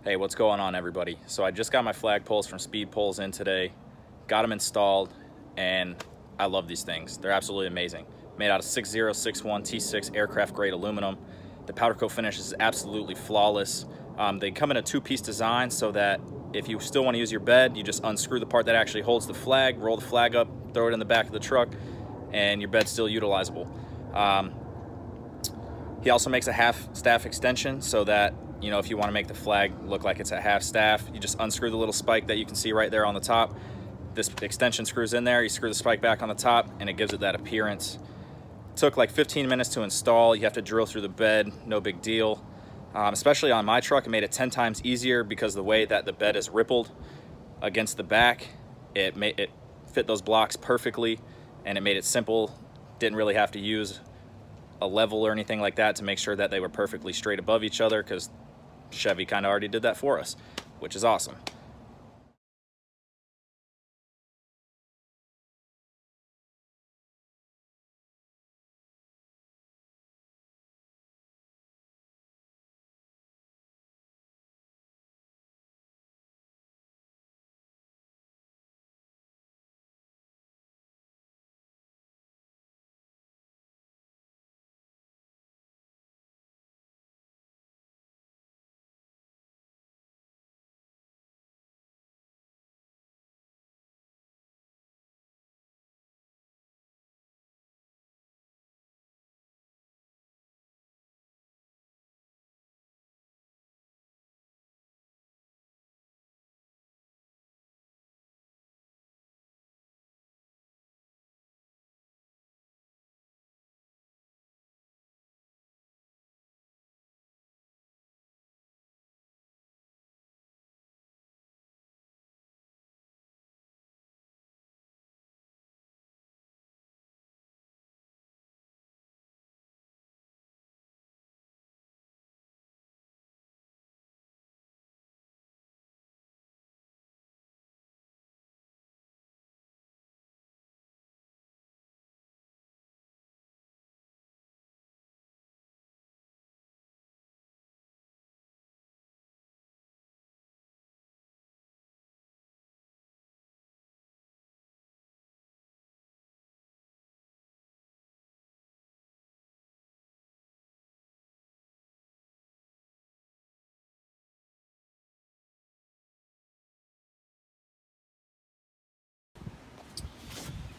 Hey, what's going on, everybody? So I just got my flag poles from Speed Poles in today, got them installed, and I love these things. They're absolutely amazing. Made out of 6061 T6 aircraft grade aluminum. The powder coat finish is absolutely flawless. They come in a two-piece design so that if you still want to use your bed, you just unscrew the part that actually holds the flag, roll the flag up, throw it in the back of the truck, and your bed's still utilizable. He also makes a half staff extension so that, you know, if you want to make the flag look like it's a half staff, you just unscrew the little spike that you can see right there on the top. This extension screws in there, you screw the spike back on the top, and it gives it that appearance. It took like 15 minutes to install. You have to drill through the bed, no big deal. Especially on my truck, it made it 10 times easier because the way that the bed is rippled against the back, it fit those blocks perfectly, and it made it simple. Didn't really have to use a level or anything like that to make sure that they were perfectly straight above each other, because Chevy kind of already did that for us, which is awesome.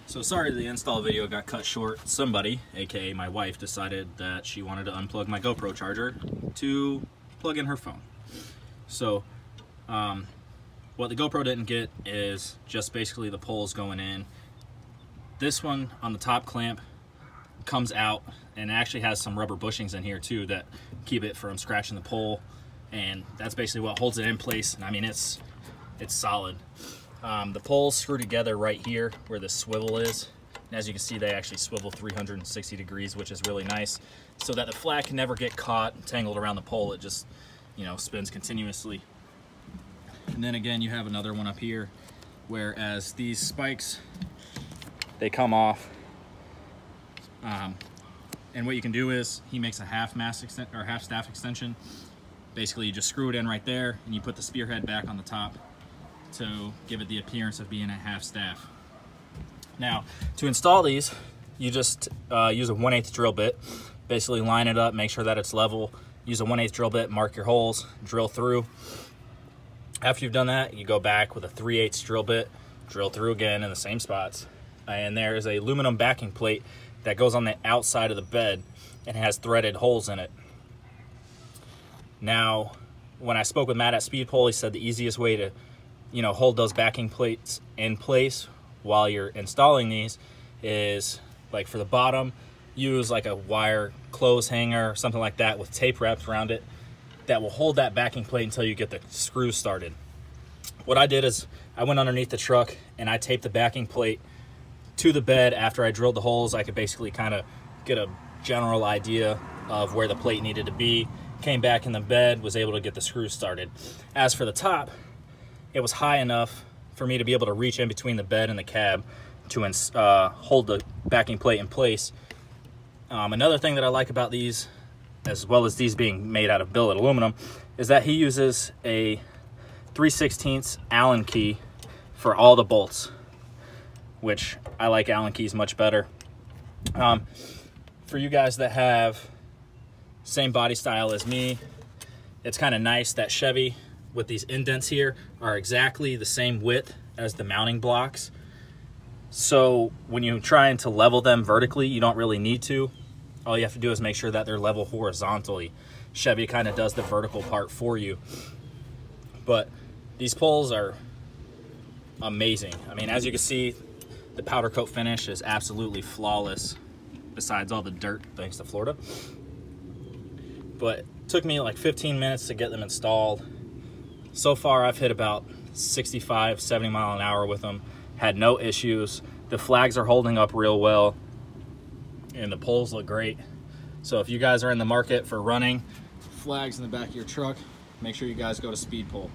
So sorry the install video got cut short. Somebody, aka my wife, decided that she wanted to unplug my GoPro charger to plug in her phone. So what the GoPro didn't get is just basically the poles going in. This one on the top clamp comes out and it actually has some rubber bushings in here too that keep it from scratching the pole, and that's basically what holds it in place. And I mean, it's solid. The poles screw together right here where the swivel is, and as you can see, they actually swivel 360 degrees, which is really nice, so that the flag can never get caught and tangled around the pole. It just, you know, spins continuously. And then again, you have another one up here, whereas these spikes, they come off, and what you can do is he makes a half staff extension. Basically, you just screw it in right there, and you put the spearhead back on the top to give it the appearance of being a half staff. Now, to install these, you just use a 1/8 drill bit. Basically line it up, make sure that it's level. Use a 1/8 drill bit, mark your holes, drill through. After you've done that, you go back with a 3/8 drill bit, drill through again in the same spots. And there is a aluminum backing plate that goes on the outside of the bed and has threaded holes in it. Now, when I spoke with Matt at Speed Pole, he said the easiest way to, you know, hold those backing plates in place while you're installing these is, like, for the bottom, use like a wire clothes hanger or something like that with tape wrapped around it that will hold that backing plate until you get the screws started. What I did is I went underneath the truck and I taped the backing plate to the bed. After I drilled the holes, I could basically kind of get a general idea of where the plate needed to be. Came back in the bed, was able to get the screws started. As for the top, it was high enough for me to be able to reach in between the bed and the cab to hold the backing plate in place. Another thing that I like about these, as well as these being made out of billet aluminum, is that he uses a 3/16 Allen key for all the bolts, which I like Allen keys much better. For you guys that have same body style as me, it's kind of nice that Chevy with these indents here are exactly the same width as the mounting blocks. So when you're trying to level them vertically, you don't really need to. All you have to do is make sure that they're level horizontally. Chevy kind of does the vertical part for you. But these poles are amazing. I mean, as you can see, the powder coat finish is absolutely flawless, besides all the dirt thanks to Florida. But it took me like 15 minutes to get them installed. So far, I've hit about 65, 70 mile an hour with them. Had no issues. The flags are holding up real well, and the poles look great. So if you guys are in the market for running flags in the back of your truck, make sure you guys go to Speed Pole.